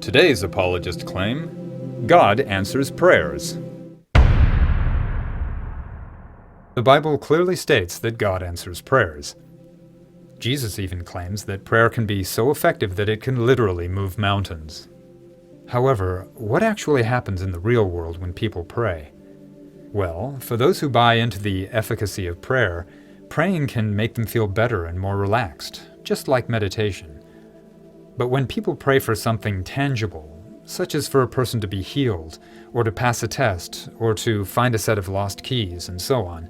Today's apologist claim: God answers prayers. The Bible clearly states that God answers prayers. Jesus even claims that prayer can be so effective that it can literally move mountains. However, what actually happens in the real world when people pray? Well, for those who buy into the efficacy of prayer, praying can make them feel better and more relaxed, just like meditation. But when people pray for something tangible, such as for a person to be healed, or to pass a test, or to find a set of lost keys, and so on,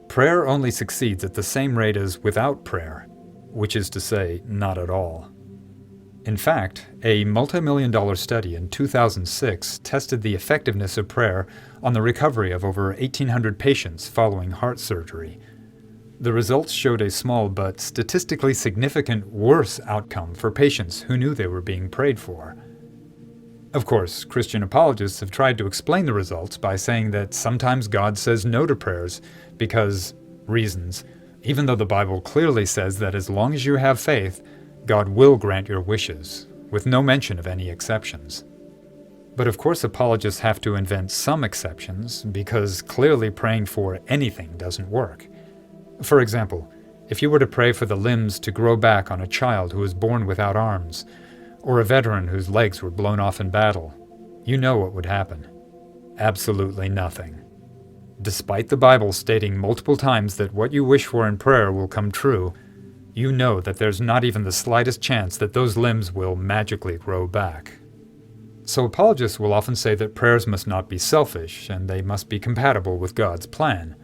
prayer only succeeds at the same rate as without prayer, which is to say, not at all. In fact, a multi-million-dollar study in 2006 tested the effectiveness of prayer on the recovery of over 1,800 patients following heart surgery. The results showed a small but statistically significant worse outcome for patients who knew they were being prayed for. Of course, Christian apologists have tried to explain the results by saying that sometimes God says no to prayers because reasons, even though the Bible clearly says that as long as you have faith, God will grant your wishes, with no mention of any exceptions. But of course apologists have to invent some exceptions, because clearly praying for anything doesn't work. For example, if you were to pray for the limbs to grow back on a child who was born without arms, or a veteran whose legs were blown off in battle, you know what would happen. Absolutely nothing. Despite the Bible stating multiple times that what you wish for in prayer will come true, you know that there's not even the slightest chance that those limbs will magically grow back. So apologists will often say that prayers must not be selfish, and they must be compatible with God's plan.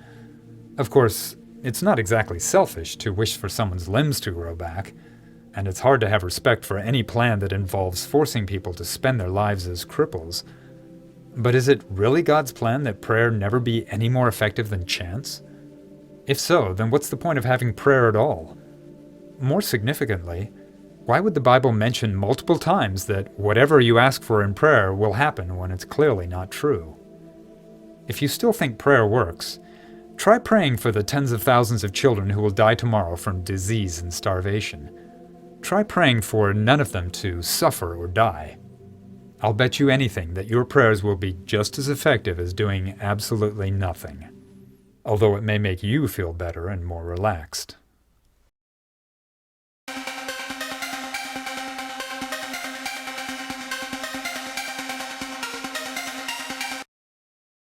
Of course, it's not exactly selfish to wish for someone's limbs to grow back, and it's hard to have respect for any plan that involves forcing people to spend their lives as cripples. But is it really God's plan that prayer never be any more effective than chance? If so, then what's the point of having prayer at all? More significantly, why would the Bible mention multiple times that whatever you ask for in prayer will happen when it's clearly not true? If you still think prayer works, try praying for the tens of thousands of children who will die tomorrow from disease and starvation. Try praying for none of them to suffer or die. I'll bet you anything that your prayers will be just as effective as doing absolutely nothing, although it may make you feel better and more relaxed.